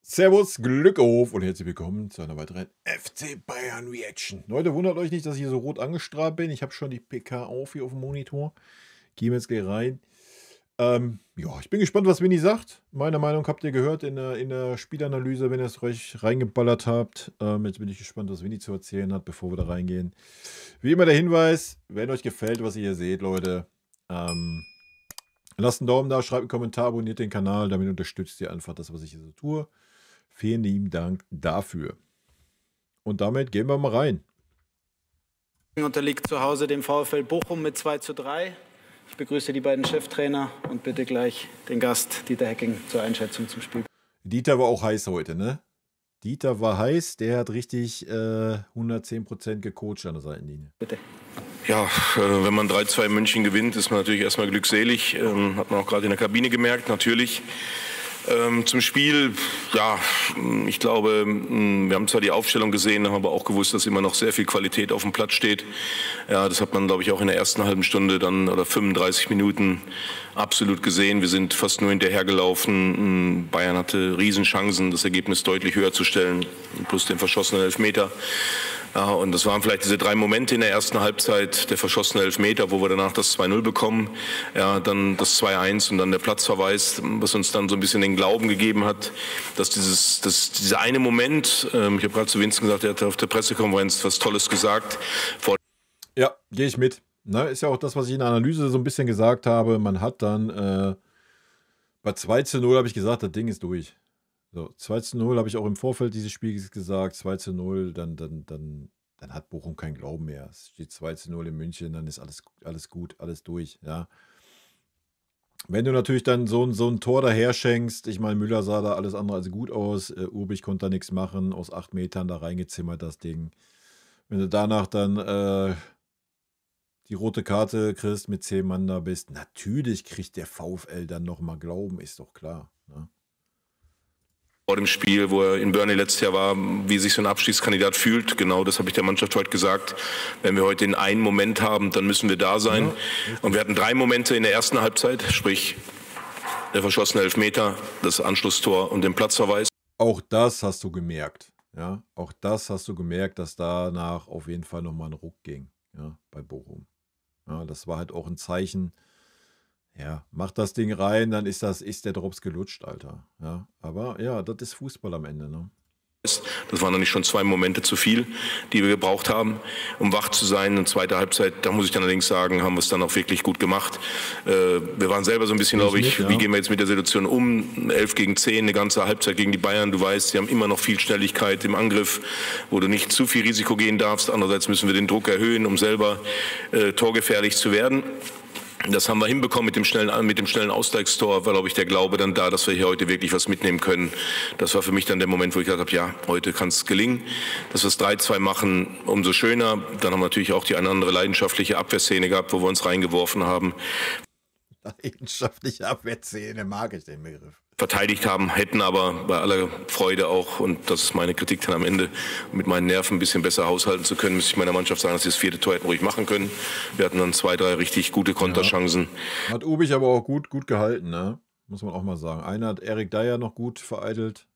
Servus, Glück auf und herzlich willkommen zu einer weiteren FC Bayern Reaction. Leute, wundert euch nicht, dass ich hier so rot angestrahlt bin. Ich habe schon die PK auf hier auf dem Monitor. Gehen wir jetzt gleich rein. Ja, ich bin gespannt, was Winnie sagt. Meine Meinung habt ihr gehört in der Spielanalyse, wenn ihr es euch reingeballert habt. Jetzt bin ich gespannt, was Winnie zu erzählen hat, bevor wir da reingehen. Wie immer der Hinweis, wenn euch gefällt, was ihr hier seht, Leute, lasst einen Daumen da, schreibt einen Kommentar, abonniert den Kanal, damit unterstützt ihr einfach das, was ich hier so tue. Vielen lieben Dank dafür. Und damit gehen wir mal rein. Unterliegt zu Hause dem VfL Bochum mit 2:3. Ich begrüße die beiden Cheftrainer und bitte gleich den Gast Dieter Hecking zur Einschätzung zum Spiel. Dieter war auch heiß heute, ne? Dieter war heiß, der hat richtig 110% gecoacht an der Seitenlinie. Bitte. Ja, wenn man 3-2 in München gewinnt, ist man natürlich erstmal glückselig. Hat man auch gerade in der Kabine gemerkt, natürlich. Zum Spiel, ja, ich glaube, wir haben zwar die Aufstellung gesehen, haben aber auch gewusst, dass immer noch sehr viel Qualität auf dem Platz steht. Ja, das hat man, glaube ich, auch in der ersten halben Stunde dann oder 35 Minuten absolut gesehen. Wir sind fast nur hinterhergelaufen. Bayern hatte Riesenchancen, das Ergebnis deutlich höher zu stellen, plus den verschossenen Elfmeter. Ja, und das waren vielleicht diese 3 Momente in der ersten Halbzeit, der verschossene Elfmeter, wo wir danach das 2:0 bekommen, ja, dann das 2:1 und dann der Platzverweis, was uns dann so ein bisschen den Glauben gegeben hat, dass dieser eine Moment, ich habe gerade zu Vincent gesagt, er hat auf der Pressekonferenz was Tolles gesagt. Ja, gehe ich mit. Ne, ist ja auch das, was ich in der Analyse so ein bisschen gesagt habe. Man hat dann bei 2:0 habe ich gesagt, das Ding ist durch. So, 2:0 habe ich auch im Vorfeld dieses Spiels gesagt, 2:0, dann hat Bochum keinen Glauben mehr. Es steht 2:0 in München, dann ist alles gut, alles durch, ja. Wenn du natürlich dann so ein Tor daher schenkst, ich meine, Müller sah da alles andere als gut aus, Urbich konnte da nichts machen, aus 8 Metern da reingezimmert, das Ding. Wenn du danach dann die rote Karte kriegst, mit 10 Mann da bist, natürlich kriegt der VfL dann nochmal Glauben, ist doch klar, ne? Vor dem Spiel, wo er in Burnley letztes Jahr war, wie sich so ein Abstiegskandidat fühlt. Genau das habe ich der Mannschaft heute gesagt. Wenn wir heute den einen Moment haben, dann müssen wir da sein. Ja. Und wir hatten 3 Momente in der ersten Halbzeit, sprich der verschossene Elfmeter, das Anschlusstor und den Platzverweis. Auch das hast du gemerkt. Ja? Auch das hast du gemerkt, dass danach auf jeden Fall nochmal ein Ruck ging, ja, bei Bochum. Ja, das war halt auch ein Zeichen. Ja, mach das Ding rein, dann ist der Drops gelutscht, Alter. Ja, aber ja, das ist Fußball am Ende, ne? Das waren noch nicht schon 2 Momente zu viel, die wir gebraucht haben, um wach zu sein. Und zweite Halbzeit, da muss ich dann allerdings sagen, haben wir es dann auch wirklich gut gemacht. Wir waren selber so ein bisschen, glaube ich, wie gehen wir jetzt mit der Situation um? 11-10, eine ganze Halbzeit gegen die Bayern. Du weißt, sie haben immer noch viel Schnelligkeit im Angriff, wo du nicht zu viel Risiko gehen darfst. Andererseits müssen wir den Druck erhöhen, um selber torgefährlich zu werden. Das haben wir hinbekommen mit dem schnellen Ausgleichstor, war, glaube ich, der Glaube dann da, dass wir hier heute wirklich was mitnehmen können. Das war für mich dann der Moment, wo ich gesagt habe, ja, heute kann es gelingen. Dass wir es 3:2 machen, umso schöner. Dann haben wir natürlich auch die eine andere leidenschaftliche Abwehrszene gehabt, wo wir uns reingeworfen haben. Leidenschaftliche Abwehrszene, mag ich den Begriff. Verteidigt haben, hätten aber bei aller Freude auch, und das ist meine Kritik dann am Ende, mit meinen Nerven ein bisschen besser haushalten zu können, müsste ich meiner Mannschaft sagen, dass sie das 4. Tor hätten ruhig machen können. Wir hatten dann 2, 3 richtig gute Konterchancen. Ja. Hat Urbich aber auch gut gehalten, ne? Muss man auch mal sagen. Einer hat Erik Dyer noch gut vereitelt.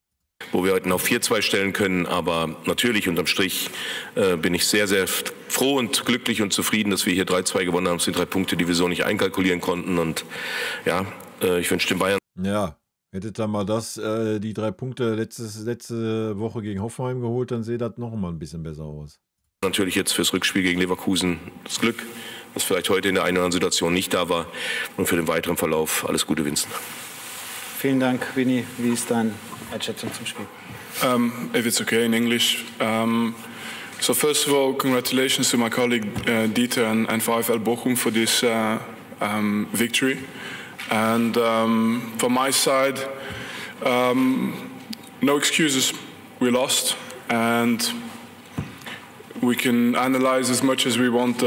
Wo wir heute noch 4:2 stellen können, aber natürlich unterm Strich bin ich sehr, sehr froh und glücklich und zufrieden, dass wir hier 3:2 gewonnen haben. Das sind 3 Punkte, die wir so nicht einkalkulieren konnten, und ja, ich wünsche den Bayern. Ja. Hättet ihr mal die 3 Punkte letzte Woche gegen Hoffenheim geholt, dann sähe das noch mal ein bisschen besser aus. Natürlich jetzt fürs Rückspiel gegen Leverkusen das Glück, das vielleicht heute in der einen oder anderen Situation nicht da war. Und für den weiteren Verlauf alles Gute, Vincent. Vielen Dank, Winnie. Wie ist deine Einschätzung zum Spiel? If it's okay in English. So first of all, congratulations to my colleague Dieter and VfL Bochum for this victory. And from my side, no excuses. We lost, and we can analyze as much as we want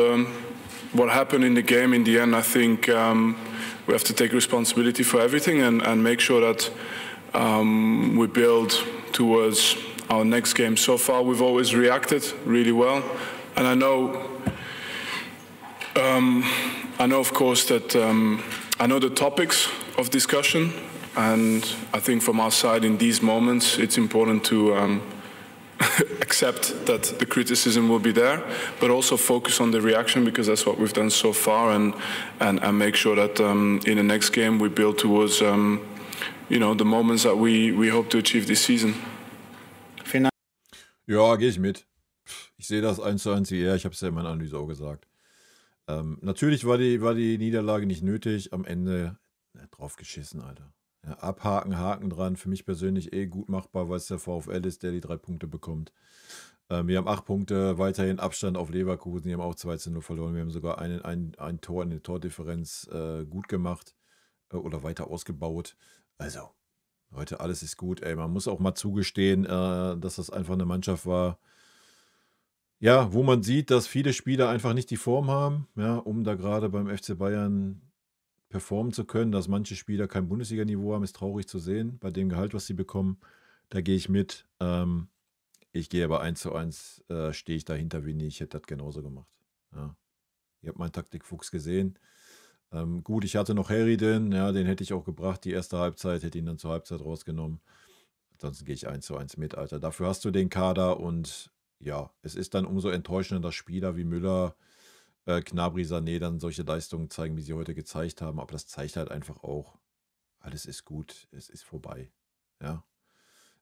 what happened in the game. In the end, I think we have to take responsibility for everything and make sure that we build towards our next game. So far, we've always reacted really well, and I know, of course, that I know the topics of discussion And I think from our side in these moments, it's important to accept that the criticism will be there, but also focus on the reaction, because that's what we've done so far, and make sure that in the next game we build towards you know, the moments that we hope to achieve this season. Ja, gehe ich mit. Ich sehe das 1:1 wie er. Ich habe es ja in meiner Analyse auch gesagt. Natürlich war die Niederlage nicht nötig. Am Ende drauf geschissen, Alter. Ja, abhaken, Haken dran. Für mich persönlich gut machbar, weil es der VfL ist, der die 3 Punkte bekommt. Wir haben 8 Punkte, weiterhin Abstand auf Leverkusen. Die haben auch 2:0 verloren. Wir haben sogar ein Tor in der Tordifferenz gut gemacht oder weiter ausgebaut. Also, heute alles ist gut. Ey, man muss auch mal zugestehen, dass das einfach eine Mannschaft war, ja, wo man sieht, dass viele Spieler einfach nicht die Form haben, ja, um da gerade beim FC Bayern performen zu können. Dass manche Spieler kein Bundesliga-Niveau haben, ist traurig zu sehen, bei dem Gehalt, was sie bekommen. Da gehe ich mit. Ich gehe aber 1:1, stehe ich dahinter, Winnie. Ich hätte das genauso gemacht. Ja. Ihr habt meinen Taktikfuchs gesehen. Gut, ich hatte noch Harry, ja, den hätte ich auch gebracht. Die erste Halbzeit, hätte ihn dann zur Halbzeit rausgenommen. Ansonsten gehe ich 1:1 mit, Alter. Dafür hast du den Kader und ja, es ist dann umso enttäuschender, dass Spieler wie Müller, Gnabry, Sané dann solche Leistungen zeigen, wie sie heute gezeigt haben. Aber das zeigt halt einfach auch, alles ist gut, es ist vorbei. Ja,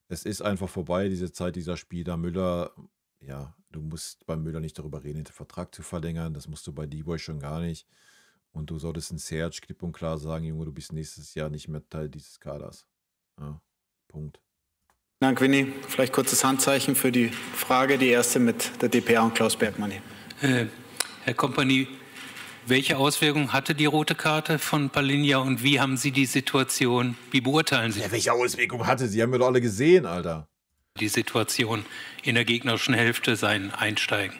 es ist einfach vorbei, diese Zeit dieser Spieler. Müller, ja, du musst bei Müller nicht darüber reden, den Vertrag zu verlängern. Das musst du bei D-Boy schon gar nicht. Und du solltest in Serge klipp und klar sagen, Junge, du bist nächstes Jahr nicht mehr Teil dieses Kaders. Ja, Punkt. Dank, Winnie. Vielleicht kurzes Handzeichen für die Frage, die erste mit der dpa und Klaus Bergmann hier. Herr Kompany, welche Auswirkungen hatte die rote Karte von Palhinha und wie haben Sie die Situation, wie beurteilen Sie Ja, welche Auswirkungen hatte sie? Haben wir doch alle gesehen, Alter. die Situation in der gegnerischen Hälfte, sein Einsteigen?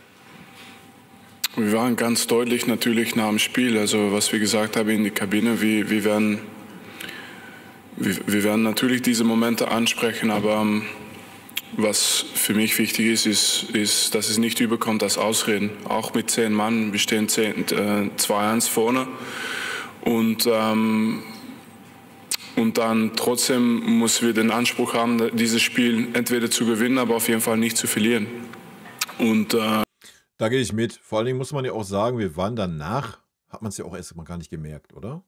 Wir waren ganz deutlich natürlich nach dem Spiel, also was wir gesagt haben in die Kabine, wir werden natürlich diese Momente ansprechen, aber was für mich wichtig ist, dass es nicht überkommt als Ausreden. Auch mit 10 Mann, wir stehen 2:1 vorne und dann trotzdem müssen wir den Anspruch haben, dieses Spiel entweder zu gewinnen, aber auf jeden Fall nicht zu verlieren. Und da gehe ich mit. Vor allen Dingen muss man ja auch sagen, wir waren danach, hat man es ja auch erstmal gar nicht gemerkt, oder?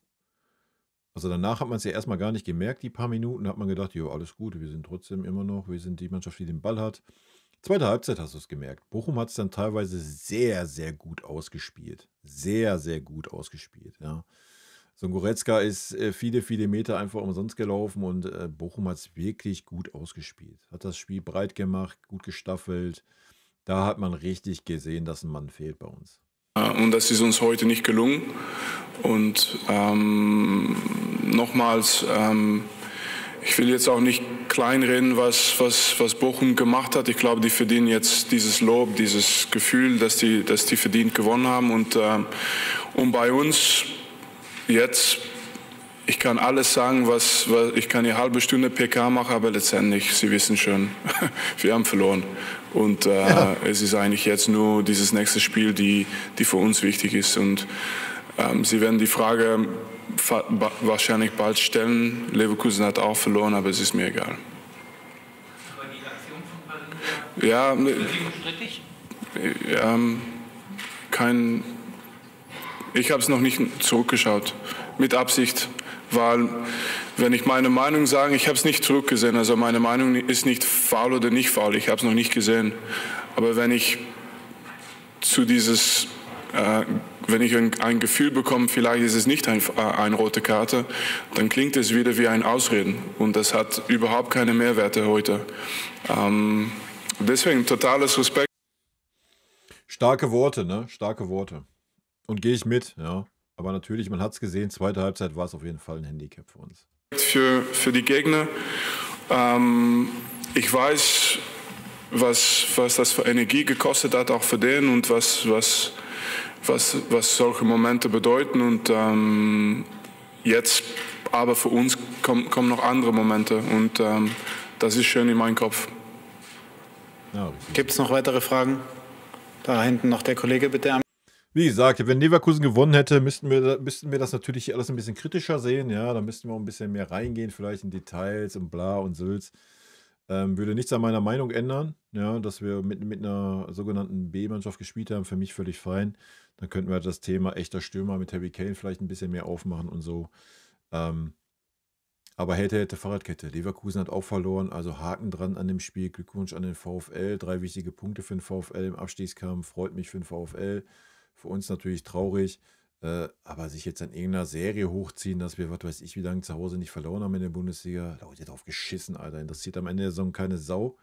Also danach hat man es ja erstmal gar nicht gemerkt, die paar Minuten, hat man gedacht, jo, alles gut, wir sind trotzdem immer noch, wir sind die Mannschaft, die den Ball hat. Zweite Halbzeit hast du es gemerkt. Bochum hat es dann teilweise sehr, sehr gut ausgespielt. Sehr, sehr gut ausgespielt, ja. So ein Goretzka ist viele, viele Meter einfach umsonst gelaufen und Bochum hat es wirklich gut ausgespielt. Hat das Spiel breit gemacht, gut gestaffelt. Da hat man richtig gesehen, dass ein Mann fehlt bei uns. Und das ist uns heute nicht gelungen. Und nochmals, ich will jetzt auch nicht kleinreden, was Bochum gemacht hat. Ich glaube, die verdienen jetzt dieses Lob, dieses Gefühl, dass die verdient gewonnen haben. Und bei uns jetzt, ich kann alles sagen, ich kann eine halbe Stunde PK machen, aber letztendlich, Sie wissen schon, wir haben verloren. Und es ist eigentlich jetzt nur dieses nächste Spiel, die für uns wichtig ist. Und Sie werden die Frage wahrscheinlich bald stellen. Leverkusen hat auch verloren, aber es ist mir egal. Aber die Aktion von Palhinha, strittig? Ich habe es noch nicht zurückgeschaut, mit Absicht, weil, wenn ich meine Meinung sage, ich habe es nicht zurückgesehen, also meine Meinung ist nicht faul oder nicht faul, ich habe es noch nicht gesehen. Aber wenn ich wenn ich ein Gefühl bekomme, vielleicht ist es nicht eine rote Karte, dann klingt es wieder wie ein Ausreden und das hat überhaupt keine Mehrwerte heute. Deswegen totales Respekt. Starke Worte, ne? Starke Worte. Und gehe ich mit, ja. Aber natürlich, man hat es gesehen, zweite Halbzeit war es auf jeden Fall ein Handicap für uns. Für die Gegner. Ich weiß, was das für Energie gekostet hat, auch für den und was solche Momente bedeuten. Und jetzt, aber für uns kommen noch andere Momente und das ist schön in meinem Kopf. Ja, gibt es noch weitere Fragen? Da hinten noch der Kollege, bitte. Wie gesagt, wenn Leverkusen gewonnen hätte, müssten wir das natürlich alles ein bisschen kritischer sehen. Ja, da müssten wir auch ein bisschen mehr reingehen, vielleicht in Details und bla und Sülz. Würde nichts an meiner Meinung ändern, ja, dass wir mit einer sogenannten B-Mannschaft gespielt haben, für mich völlig fein. Dann könnten wir das Thema echter Stürmer mit Harry Kane vielleicht ein bisschen mehr aufmachen und so. Aber hätte Fahrradkette. Leverkusen hat auch verloren, also Haken dran an dem Spiel. Glückwunsch an den VfL. 3 wichtige Punkte für den VfL im Abstiegskampf. Freut mich für den VfL. Für uns natürlich traurig. Aber sich jetzt an irgendeiner Serie hochziehen, dass wir, was weiß ich, wie lange zu Hause nicht verloren haben in der Bundesliga. Leute, drauf geschissen, Alter. Interessiert am Ende der Saison keine Sau.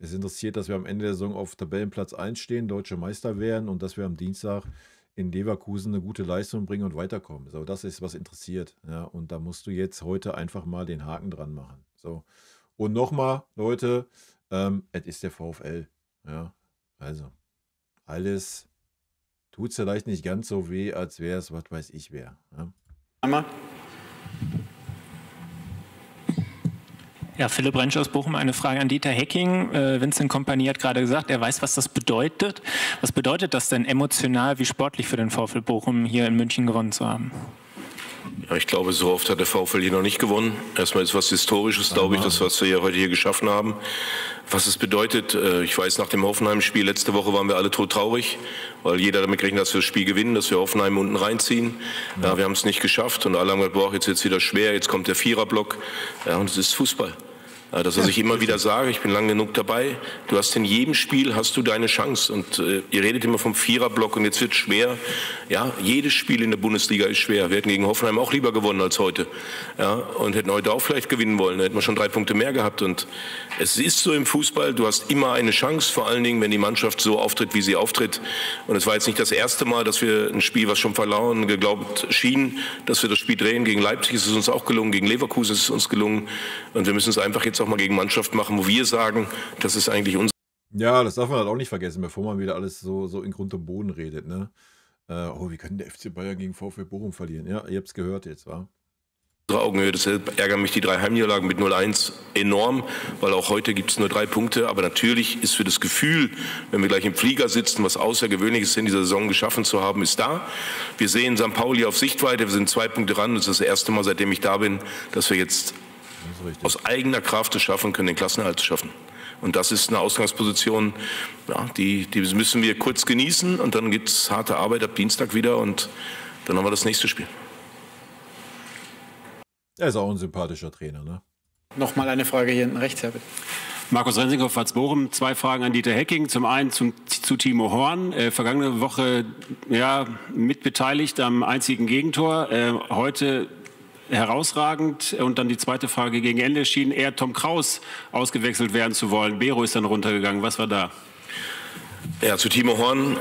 Es interessiert, dass wir am Ende der Saison auf Tabellenplatz 1 stehen, deutsche Meister werden und dass wir am Dienstag in Leverkusen eine gute Leistung bringen und weiterkommen. So, das ist, was interessiert. Ja, und da musst du jetzt heute einfach mal den Haken dran machen. So. Und nochmal, Leute, es ist der VfL. Ja, also, alles tut es vielleicht nicht ganz so weh, als wäre es, was weiß ich, wer. Ja. Einmal. Ja, Philipp Rentsch aus Bochum, eine Frage an Dieter Hecking. Vincent Kompany hat gerade gesagt, er weiß, was das bedeutet. Was bedeutet das denn emotional wie sportlich für den VfL Bochum, hier in München gewonnen zu haben? Ja, ich glaube, so oft hat der VfL hier noch nicht gewonnen. Erstmal ist was Historisches, glaube ich, das, was wir ja heute hier geschaffen haben. Was es bedeutet, ich weiß, nach dem Hoffenheim-Spiel letzte Woche waren wir alle todtraurig, weil jeder damit gerechnet hat, dass wir das Spiel gewinnen, dass wir Hoffenheim unten reinziehen. Ja, wir haben es nicht geschafft und alle haben gesagt, boah, jetzt wird es wieder schwer, jetzt kommt der Viererblock. Ja, und es ist Fußball. Das, was ich immer wieder sage, ich bin lang genug dabei, du hast in jedem Spiel hast du deine Chance und ihr redet immer vom Viererblock und jetzt wird es schwer. Ja, jedes Spiel in der Bundesliga ist schwer. Wir hätten gegen Hoffenheim auch lieber gewonnen als heute, ja, und hätten heute auch vielleicht gewinnen wollen, da hätten wir schon 3 Punkte mehr gehabt und es ist so im Fußball, du hast immer eine Chance, vor allen Dingen, wenn die Mannschaft so auftritt, wie sie auftritt und es war jetzt nicht das erste Mal, dass wir ein Spiel, was schon verloren geglaubt schien, dass wir das Spiel drehen. Gegen Leipzig ist es uns auch gelungen, gegen Leverkusen ist es uns gelungen und wir müssen es einfach jetzt auch mal gegen Mannschaft machen, wo wir sagen, das ist eigentlich unser. Ja, das darf man halt auch nicht vergessen, bevor man wieder alles so in Grund und Boden redet. Ne? Wie kann der FC Bayern gegen VfL Bochum verlieren? Ja, ihr habt es gehört jetzt, wa? Augenhöhe, deshalb ärgern mich die 3 Heimniederlagen mit 0-1 enorm, weil auch heute gibt es nur 3 Punkte, aber natürlich ist für das Gefühl, wenn wir gleich im Flieger sitzen, was Außergewöhnliches in dieser Saison geschaffen zu haben, ist da. Wir sehen St. Pauli auf Sichtweite, wir sind 2 Punkte ran, das ist das erste Mal, seitdem ich da bin, dass wir jetzt aus eigener Kraft es schaffen können, den Klassenerhalt zu schaffen. Und das ist eine Ausgangsposition, ja, die müssen wir kurz genießen und dann gibt es harte Arbeit ab Dienstag wieder und dann haben wir das nächste Spiel. Er ist auch ein sympathischer Trainer, ne? Nochmal eine Frage hier hinten rechts, Herr bitte. Markus Rensinghoff, Bochum. 2 Fragen an Dieter Hecking. Zum einen zu Timo Horn. Vergangene Woche ja, mitbeteiligt am einzigen Gegentor. Heute herausragend. Und dann die zweite Frage. Gegen Ende schien eher Tom Kraus ausgewechselt werden zu wollen. Bero ist dann runtergegangen. Was war da? Ja, zu Timo Horn,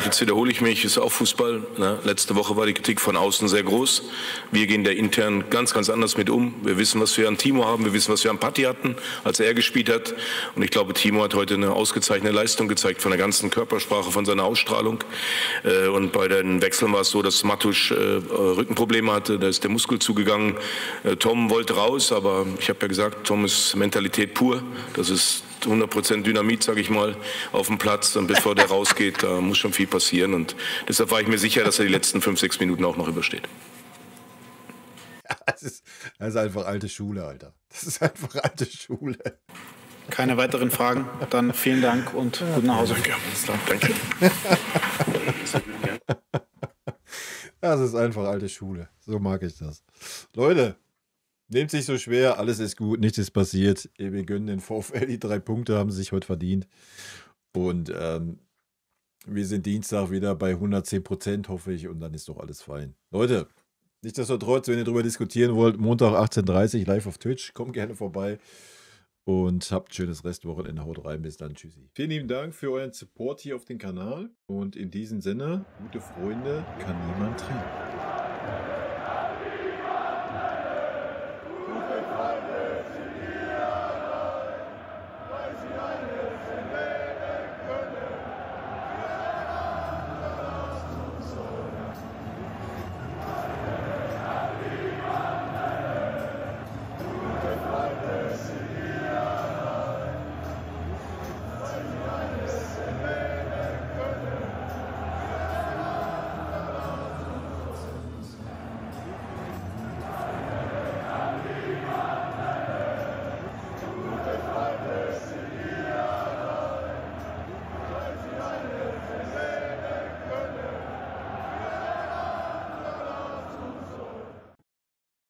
jetzt wiederhole ich mich, ist auch Fußball. Ne? Letzte Woche war die Kritik von außen sehr groß. Wir gehen da intern ganz, ganz anders mit um. Wir wissen, was wir an Timo haben, wir wissen, was wir an Patti hatten, als er gespielt hat. Und ich glaube, Timo hat heute eine ausgezeichnete Leistung gezeigt von der ganzen Körpersprache, von seiner Ausstrahlung. Und bei den Wechseln war es so, dass Matusch Rückenprobleme hatte, da ist der Muskel zugegangen. Tom wollte raus, aber ich habe ja gesagt, Tom ist Mentalität pur. Das ist 100% Dynamit, sage ich mal, auf dem Platz. Und bevor der rausgeht, da muss schon viel passieren. Und deshalb war ich mir sicher, dass er die letzten 5-6 Minuten auch noch übersteht. Ja, das ist einfach alte Schule, Alter. Das ist einfach alte Schule. Keine weiteren Fragen. Dann vielen Dank und gut nach Hause. Danke. Das ist einfach alte Schule. So mag ich das. Leute, nehmt sich so schwer, alles ist gut, nichts ist passiert. Wir gönnen den VfL, die 3 Punkte haben sie sich heute verdient. Und wir sind Dienstag wieder bei 110%, hoffe ich, und dann ist doch alles fein. Leute, nichtsdestotrotz, wenn ihr darüber diskutieren wollt, Montag 18:30 Uhr live auf Twitch, kommt gerne vorbei und habt ein schönes Restwochenende. Haut rein, bis dann, tschüssi. Vielen lieben Dank für euren Support hier auf dem Kanal und in diesem Sinne, gute Freunde kann niemand trennen.